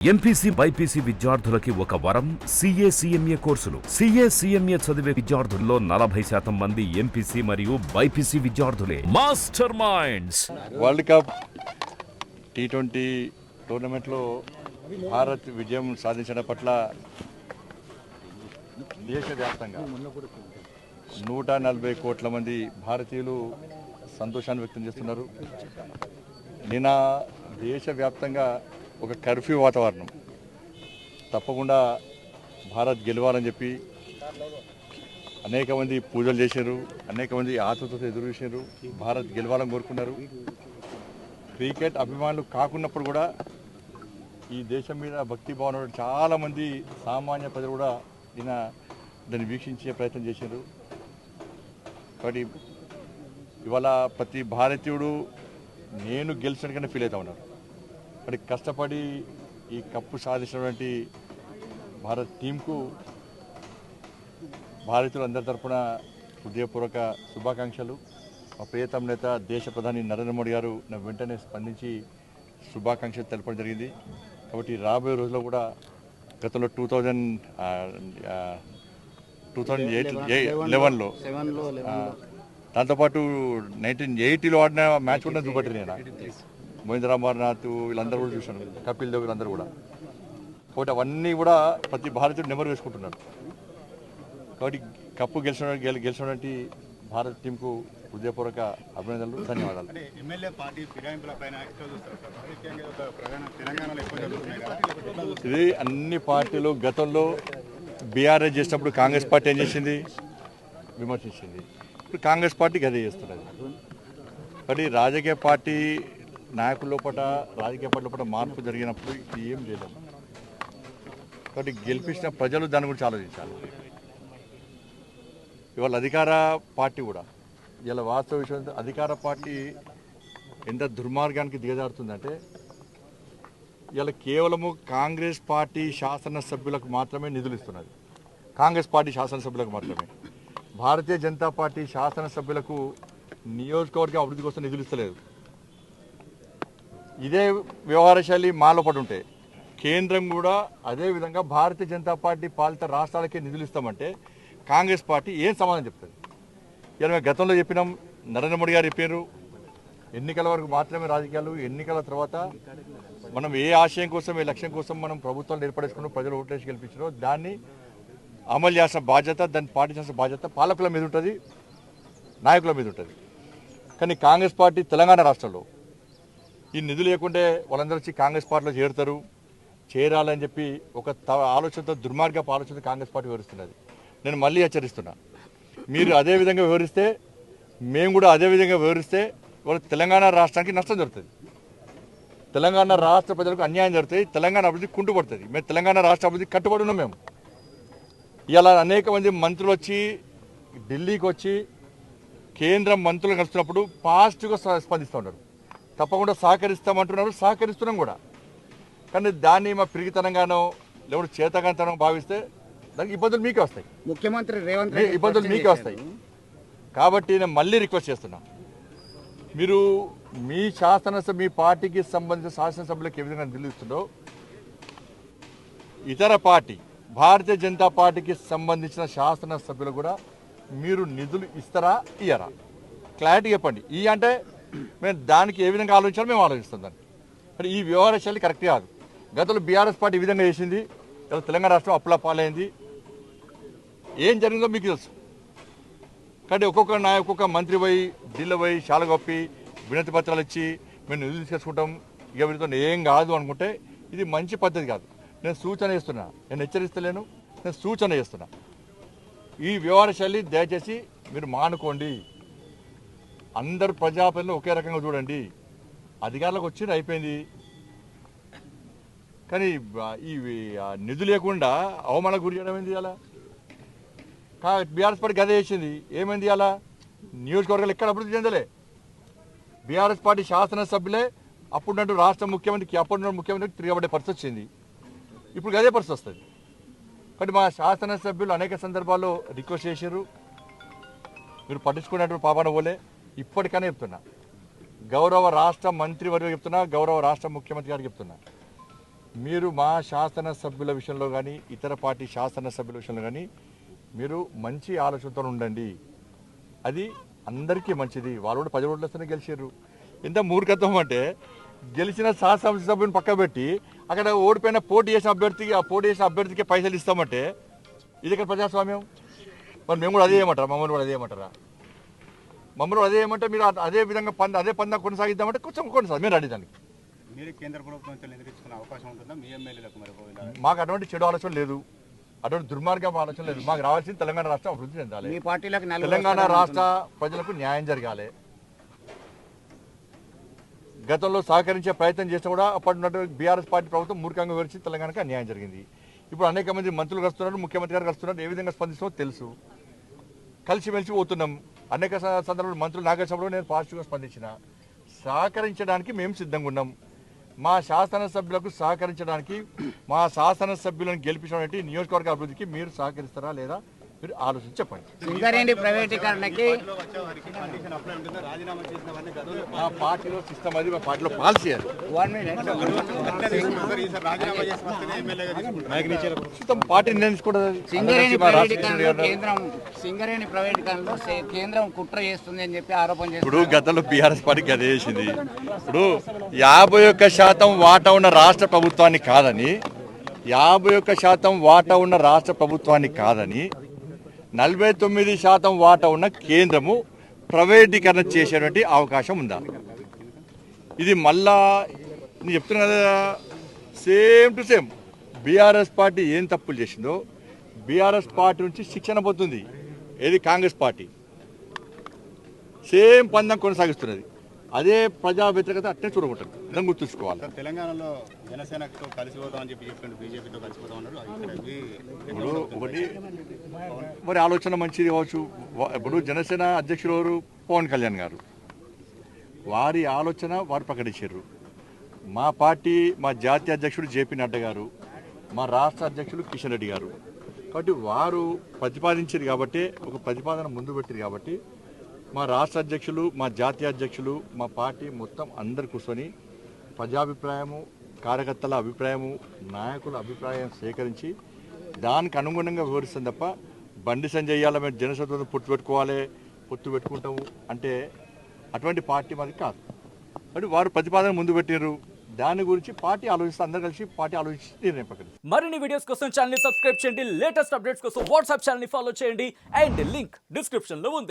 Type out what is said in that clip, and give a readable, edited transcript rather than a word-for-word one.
MPC BiPC విద్యార్థులకి ఒక వరం CA కోర్సులు. CA చదివే విద్యార్థుల్లో 40% మంది ఎంపీసీ మరియు బైపీసీ విద్యార్థులే. Master minds. World cup T20 టోర్నమెంట్లో భారత్ విజయం సాధించడం పట్ల దేశవ్యాప్తంగా 140 కోట్ల మంది భారతీయులు సంతోషాన్ని వ్యక్తం చేస్తున్నారు. నిన్న దేశవ్యాప్తంగా ఒక కర్ఫ్యూ వాతావరణం, తప్పకుండా భారత్ గెలవాలని చెప్పి అనేక మంది పూజలు చేశారు, అనేక మంది ఆతృతతో ఎదురు చూశారు, భారత్ గెలవాలని కోరుకున్నారు. క్రికెట్ అభిమానులు కాకున్నప్పుడు కూడా ఈ దేశం మీద భక్తి భావన చాలామంది సామాన్య ప్రజలు కూడా నిన్న దాన్ని వీక్షించే ప్రయత్నం చేశారు. కాబట్టి ఇవాళ ప్రతి భారతీయుడు నేను గెలిచినట్టుగానే ఫీల్ అవుతా ఉన్నారు. మరి కష్టపడి ఈ కప్పు సాధించినటువంటి భారత్ టీంకు భారతీయులందరి తరఫున హృదయపూర్వక శుభాకాంక్షలు. మా ప్రియతమ నేత దేశ ప్రధాని నరేంద్ర మోడీ గారు నా వెంటనే స్పందించి శుభాకాంక్షలు తెలపడం జరిగింది. కాబట్టి రాబోయే రోజుల్లో కూడా గతంలో 2011లో దాంతోపాటు 1980లో ఆడిన మ్యాచ్ కూడా చూపట్టి నేను మహేంద్ర అమర్నాథ్ వీళ్ళందరూ కూడా చూశాను, కపిల్ దేవ్ వీళ్ళందరూ కూడా. కాబట్టి అవన్నీ కూడా ప్రతి భారతీయుడు నెంబర్ వేసుకుంటున్నారు. కాబట్టి కప్పు గెలిచినటువంటి భారత టీంకు హృదయపూర్వక అభినందనలు, ధన్యవాదాలు. ఇది అన్ని పార్టీలు గతంలో బీఆర్ఎస్ చేసినప్పుడు కాంగ్రెస్ పార్టీ ఏం చేసింది, విమర్శించింది. ఇప్పుడు కాంగ్రెస్ పార్టీకి అదే చేస్తున్నది. కాబట్టి రాజకీయ పార్టీ నాయకుల లోపల మార్పు జరిగినప్పుడు ఇది ఏం చేయలేము. కాబట్టి గెలిపించిన ప్రజలు దాని గురించి ఆలోచించాలి. ఇవాళ అధికార పార్టీ కూడా ఇలా వాస్తవ విషయం, అధికార పార్టీ ఎంత దుర్మార్గానికి దిగజారుతుందంటే ఇలా కేవలము కాంగ్రెస్ పార్టీ శాసనసభ్యులకు మాత్రమే నిధులు ఇస్తున్నది. కాంగ్రెస్ పార్టీ శాసనసభ్యులకు మాత్రమే. భారతీయ జనతా పార్టీ శాసనసభ్యులకు నియోజకవర్గం అభివృద్ధి కోసం నిధులు ఇస్తలేదు. ఇదే వ్యవహార శైలి మాలో పడి ఉంటే కేంద్రం కూడా అదేవిధంగా భారతీయ జనతా పార్టీ పాలిత రాష్ట్రాలకే నిధులు ఇస్తామంటే కాంగ్రెస్ పార్టీ ఏం సమాధానం చెప్తుంది? ఇలా మేము గతంలో చెప్పినాం, నరేంద్ర మోడీ గారు చెప్పారు, ఎన్నికల వరకు మాత్రమే రాజకీయాలు, ఎన్నికల తర్వాత మనం ఏ ఆశయం కోసం, ఏ లక్ష్యం కోసం మనం ప్రభుత్వాలు ఏర్పడేసుకున్నాం, ప్రజలు ఓట్లేసి గెలిపించారో దాన్ని అమలు చేసిన బాధ్యత, దాన్ని పాటించాల్సిన బాధ్యత పాలకుల మీద ఉంటుంది, నాయకుల మీద ఉంటుంది. కానీ కాంగ్రెస్ పార్టీ తెలంగాణ రాష్ట్రంలో ఈ నిధులు లేకుంటే వాళ్ళందరూ వచ్చి కాంగ్రెస్ పార్టీలో చేరాలని చెప్పి ఒక ఆలోచనతో, దుర్మార్గపు ఆలోచనతో కాంగ్రెస్ పార్టీ వివరిస్తున్నది. నేను మళ్ళీ హెచ్చరిస్తున్నా, మీరు అదే విధంగా వివరిస్తే, మేము కూడా అదే విధంగా వివరిస్తే వాళ్ళ తెలంగాణ రాష్ట్రానికి నష్టం జరుగుతుంది, తెలంగాణ రాష్ట్ర ప్రజలకు అన్యాయం జరుగుతుంది, తెలంగాణ అభివృద్ధి కుంటుపడుతుంది. మేము తెలంగాణ రాష్ట్ర అభివృద్ధి కట్టుబడి ఉన్నాం. మేము ఇలా అనేక మంది మంత్రులు వచ్చి ఢిల్లీకి వచ్చి కేంద్ర మంత్రులు కలుస్తున్నప్పుడు పాజిటివ్గా స్పందిస్తూ ఉన్నారు, తప్పకుండా సహకరిస్తామంటున్నారు, సహకరిస్తున్నాం కూడా. కానీ దాన్ని మా పిరిగితనంగానో లేకపోతే చేతగాంతనం భావిస్తే దానికి ఇబ్బందులు మీకే వస్తాయి, ముఖ్యమంత్రి రేవంత్ ఇబ్బందులు మీకే వస్తాయి. కాబట్టి నేను మళ్ళీ రిక్వెస్ట్ చేస్తున్నా, మీరు మీ మీ పార్టీకి సంబంధించిన శాసనసభ్యులకు ఏ విధంగా నిధులు ఇస్తుందో ఇతర పార్టీ భారతీయ జనతా పార్టీకి సంబంధించిన శాసనసభ్యులు కూడా మీరు నిధులు ఇస్తారా, ఇయ్యరా? క్లారిటీ చెప్పండి. అంటే మేము దానికి ఏ విధంగా ఆలోచించాలో మేము ఆలోచిస్తాం దాన్ని. మరి ఈ వ్యవహార శైలి కరెక్ట్ కాదు. గతంలో బీఆర్ఎస్ పార్టీ ఈ విధంగా చేసింది, ఇలా తెలంగాణ రాష్ట్రం అప్పుల పాలైంది, ఏం జరిగిందో మీకు తెలుసు. కానీ ఒక్కొక్క మంత్రి పోయి ఢిల్లీ పోయి శాలగొప్పి వినతి పత్రాలు ఇచ్చి మేము నిధులు తీసుకొచ్చుకుంటాం, ఇక వీరితో ఏం కాదు అనుకుంటే ఇది మంచి పద్ధతి కాదు. నేను సూచన చేస్తున్నా, నేను హెచ్చరిస్తలేను, నేను సూచన చేస్తున్నా. ఈ వ్యవహార శైలి దయచేసి మీరు మానుకోండి. అందరు ప్రజాప్రతినిధులు ఒకే రకంగా చూడండి. అధికారులకు వచ్చి అయిపోయింది, కానీ ఈ నిధులు లేకుండా అవమానాలకు గురి చేయడం ఏంది? అలా బీఆర్ఎస్ పార్టీ గదే చేసింది, ఏమైంది? అలా నియోజకవర్గాలు ఎక్కడ అభివృద్ధి చెందలే. బీఆర్ఎస్ పార్టీ శాసనసభ్యులే అప్పుడున్నట్టు రాష్ట్ర ముఖ్యమంత్రికి, అప్పుడున్న ముఖ్యమంత్రికి తిరగబడే పరిస్థితి వచ్చింది. ఇప్పుడు అదే పరిస్థితి వస్తుంది. కాబట్టి మా శాసనసభ్యులు అనేక సందర్భాల్లో రిక్వెస్ట్ చేశారు, మీరు పట్టించుకున్నట్టు పాపన పోలే. ఇప్పటికనే చెప్తున్నా, గౌరవ రాష్ట్ర మంత్రివర్గ చెప్తున్నా, గౌరవ రాష్ట్ర ముఖ్యమంత్రి గారికి చెప్తున్నా, మీరు మా శాసనసభ్యుల విషయంలో కానీ ఇతర పార్టీ శాసనసభ్యుల విషయంలో కానీ మీరు మంచి ఆలోచనతో ఉండండి. అది అందరికీ మంచిది. వాళ్ళు కూడా 10 ఓట్ల వస్తేనే గెలిచారు. ఎంత మూర్ఖత్వం అంటే గెలిచిన శాసనసభ్యుని పక్క పెట్టి అక్కడ ఓడిపోయిన పోటీ చేసిన అభ్యర్థికి పైసలు ఇస్తామంటే ఇది ఇక్కడ ప్రజాస్వామ్యం. మరి మేము కూడా అదే చేయమంటారా? మమ్మల్ని కూడా అదే చేయమంటారా? మమ్మల్ని అదే చేయమంటే మీరు అదే విధంగా అదే పందా కొనసాగిద్దామంటే కొంచెం కొనసాగి మీరు అడిగానికి మీరు కేంద్ర ప్రభుత్వం ఎదుర్కొనే అవకాశం ఉంటుందా మీ ఎమ్మెల్యేలకు? మరి మాకు అటువంటి చెడు ఆలోచన లేదు, అటువంటి దుర్మార్గం ఆలోచన లేదు. మాకు రావాల్సింది తెలంగాణ రాష్ట్రం అభివృద్ధి చెందాలి. మీ పార్టీలకు తెలంగాణ రాష్ట్ర ప్రజలకు న్యాయం జరగాలి. గతంలో సహకరించే ప్రయత్నం చేస్తే కూడా అప్పటి బీఆర్ఎస్ పార్టీ ప్రభుత్వం మూర్ఖంగా వివరించి తెలంగాణకు అన్యాయం జరిగింది. ఇప్పుడు అనేక మంది మంత్రులు కలుస్తున్నారు, ముఖ్యమంత్రి గారు కలుస్తున్నారు. ఏ విధంగా స్పందిస్తామో తెలుసు. కలిసిమెలిసి పోతున్నాం. అనేక సందర్భాలు మంత్రులు నాగేశ్వరరావు నేను పాజిటివ్గా స్పందించిన. సహకరించడానికి మేము సిద్ధంగా ఉన్నాం. మా శాసనసభ్యులకు సహకరించడానికి, మా శాసనసభ్యులను గెలిపించడానికి నియోజకవర్గ అభివృద్ధికి మీరు సహకరిస్తారా లేదా మీరు ఆలోచించి చెప్పండి. సింగరేణి ప్రైవేటీకరణకి మా పార్టీలో సిస్టమ్ అది, మా పార్టీలో పాలసీ అది. పార్టీ నిర్ణయించుకుంటుంది. సింగరేణి ప్రైవేటీకరణలో సింగరేణి ప్రైవేటీకరణలో కేంద్రం కుట్ర చేస్తుంది అని చెప్పి ఆరోపణ చేస్తుంది. ఇప్పుడు గతంలో బీఆర్ఎస్ పార్టీకి అదే చేసింది. ఇప్పుడు 51% వాటా ఉన్న రాష్ట్ర ప్రభుత్వాన్ని కాదని 51% వాటా ఉన్న రాష్ట్ర ప్రభుత్వాన్ని కాదని 49% వాటా ఉన్న కేంద్రము ప్రైవేటీకరణ చేసేటువంటి అవకాశం ఉందా? ఇది మళ్ళా నేను చెప్తున్నా కదా, same to same BRS party ఏం తప్పులు చేసిందో బీఆర్ఎస్ పార్టీ నుంచి శిక్షణ పొందుతుంది. ఏది కాంగ్రెస్ పార్టీ సేమ్ పందం కొనసాగిస్తున్నది. అదే ప్రజా వ్యతిరేకత అట్టే చూడగొట్టదు. దాన్ని గుర్తుంచుకోవాలి. తెలంగాణలో జనసేనతో కలిసిపోతామని చెప్పి చెప్పండి, బీజేపీతో కలిసిపోతాం అన్నారు. ఇప్పుడు ఒకటి మరి ఆలోచన మంచిది కావచ్చు. ఇప్పుడు జనసేన అధ్యక్షులు ఎవరు? పవన్ కళ్యాణ్ గారు. వారి ఆలోచన వారు ప్రకటించారు. మా పార్టీ మా జాతీయ అధ్యక్షుడు జేపీ నడ్డా గారు, మా రాష్ట్ర అధ్యక్షులు కిషన్ రెడ్డి గారు. కాబట్టి వారు ప్రతిపాదించారు కాబట్టి, ఒక ప్రతిపాదన ముందు పెట్టారు కాబట్టి మా రాష్ట్ర అధ్యక్షులు, మా జాతీయ అధ్యక్షులు, మా పార్టీ మొత్తం అందరు కూర్చొని ప్రజాభిప్రాయము, కార్యకర్తల అభిప్రాయము, నాయకుల అభిప్రాయం సేకరించి దానికి అనుగుణంగా వివరిస్తుంది తప్ప బండి సంజయ్ ఇయ్యాల మేము జనసేనతో పొత్తు పెట్టుకుంటాము అంటే అటువంటి పార్టీ మాది కాదు. అంటే వారు ప్రతిపాదన ముందు పెట్టారు. దాని గురించి పార్టీ ఆలోచిస్తే అందరు కలిసి పార్టీ ఆలోచించి నిర్ణయం ప్రకటించారు. మరిన్ని వీడియోస్ కోసం ఛానల్ ని సబ్స్క్రైబ్ చేయండి, లేటెస్ట్ అప్డేట్స్ కోసం వాట్సాప్ ఛానల్ ని ఫాలో చేయండి అండ్ లింక్ డిస్క్రిప్షన్ లో ఉంది.